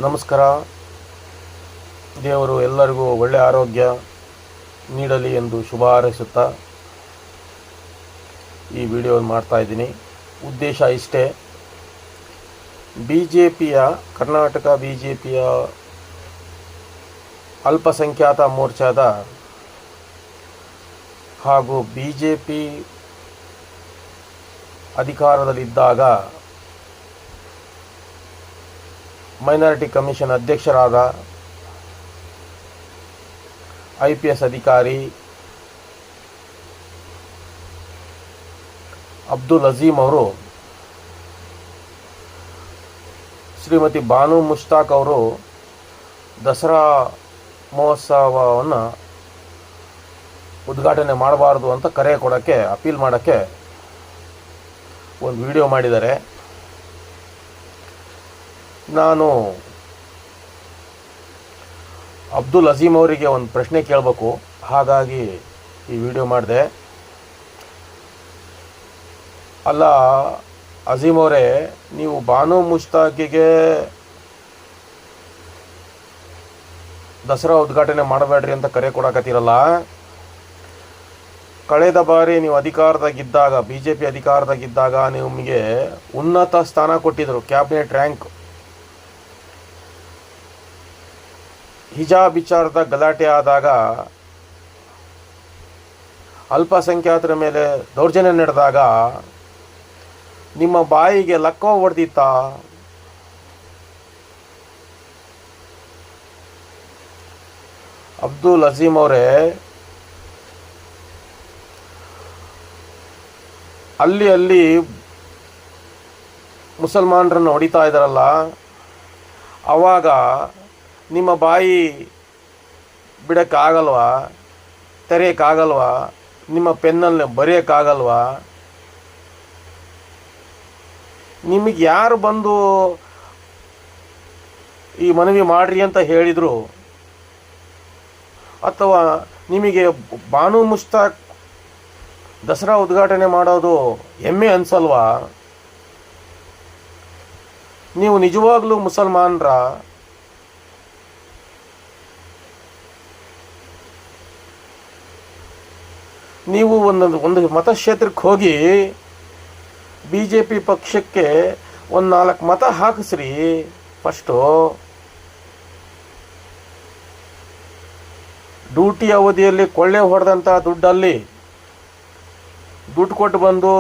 ನಮಸ್ಕಾರ. ದೇವರು ಎಲ್ಲರಿಗೂ ಒಳ್ಳೆಯ ಆರೋಗ್ಯ ನೀಡಲಿ ಎಂದು ಶುಭ ಹಾರೈಸುತ್ತಾ ಈ ವಿಡಿಯೋ ಮಾಡ್ತಾಯಿದ್ದೀನಿ. ಉದ್ದೇಶ ಇಷ್ಟೇ, ಕರ್ನಾಟಕ ಬಿ ಜೆ ಪಿಯ ಅಲ್ಪಸಂಖ್ಯಾತ ಮೋರ್ಚಾದ ಹಾಗೂ ಬಿ ಜೆ ಪಿ ಅಧಿಕಾರದಲ್ಲಿದ್ದಾಗ ಮೈನಾರಿಟಿ ಕಮಿಷನ್ ಅಧ್ಯಕ್ಷರಾದ IPS ಅಧಿಕಾರಿ ಅಬ್ದುಲ್ ಅಜೀಮ್ ಅವರು ಶ್ರೀಮತಿ ಬಾನು ಮುಷ್ತಾಕ್ ಅವರು ದಸರಾ ಮಹೋತ್ಸವವನ್ನು ಉದ್ಘಾಟನೆ ಮಾಡಬಾರ್ದು ಅಂತ ಕರೆ ಕೊಡೋಕ್ಕೆ, ಅಪೀಲ್ ಮಾಡೋಕ್ಕೆ ಒಂದು ವಿಡಿಯೋ ಮಾಡಿದ್ದಾರೆ. ನಾನು ಅಬ್ದುಲ್ ಅಜೀಮ್ ಅವರಿಗೆ ಒಂದು ಪ್ರಶ್ನೆ ಕೇಳಬೇಕು, ಹಾಗಾಗಿ ಈ ವಿಡಿಯೋ ಮಾಡಿದೆ. ಅಲ್ಲ ಅಜೀಮ್ ಅವರೇ, ನೀವು ಬಾನು ಮುಷ್ತಾಕಿಗೆ ದಸರಾ ಉದ್ಘಾಟನೆ ಮಾಡಬೇಡ್ರಿ ಅಂತ ಕರೆ ಕೊಡಕತ್ತೀರಲ್ಲ, ಕಳೆದ ಬಾರಿ ನೀವು ಅಧಿಕಾರದಾಗಿದ್ದಾಗ, BJP ಅಧಿಕಾರದಾಗಿದ್ದಾಗ ನಿಮಗೆ ಉನ್ನತ ಸ್ಥಾನ ಕೊಟ್ಟಿದ್ದರು, ಕ್ಯಾಬಿನೆಟ್ ರ್ಯಾಂಕ್. ಹಿಜಾಬ್ ವಿಚಾರದ ಗಲಾಟೆ ಆದಾಗ, ಅಲ್ಪಸಂಖ್ಯಾತರ ಮೇಲೆ ದೌರ್ಜನ್ಯ ನಡೆದಾಗ ನಿಮ್ಮ ಬಾಯಿಗೆ ಲಕ್ಕೋ ಹೊಡೆದಿತ್ತ? ಅಬ್ದುಲ್ ಅಜೀಮ್ ಅವರೇ, ಅಲ್ಲಿ ಮುಸಲ್ಮಾನರನ್ನು ಹೊಡಿತಾ ಇದ್ದಾರಲ್ಲ, ಆವಾಗ ನಿಮ್ಮ ಬಾಯಿ ಬಿಡೋಕ್ಕಾಗಲ್ವಾ? ತೆರೆಯೋಕ್ಕಾಗಲ್ವಾ? ನಿಮ್ಮ ಪೆನ್ನಲ್ಲಿ ಬರೆಯೋಕ್ಕಾಗಲ್ವಾ? ನಿಮಗೆ ಯಾರು ಬಂದು ಈ ಮನವಿ ಮಾಡ್ರಿ ಅಂತ ಹೇಳಿದರು? ಅಥವಾ ನಿಮಗೆ ಬಾನು ಮುಷ್ತಾಕ್ ದಸರಾ ಉದ್ಘಾಟನೆ ಮಾಡೋದು ಹೆಮ್ಮೆ ಅನ್ಸಲ್ವಾ? ನೀವು ನಿಜವಾಗ್ಲೂ ಮುಸಲ್ಮಾನರ? ನೀವು ಒಂದು ಮತಕ್ಷೇತ್ರಕ್ಕೆ ಹೋಗಿ BJP ಪಕ್ಷಕ್ಕೆ ಒಂದು 4 ಮತ ಹಾಕಿಸ್ರಿ. ಫಸ್ಟು ಡ್ಯೂಟಿ ಅವಧಿಯಲ್ಲಿ ಕೊಳ್ಳೆ ಹೊಡೆದಂಥ ದುಡ್ಡು ಕೊಟ್ಟು ಬಂದು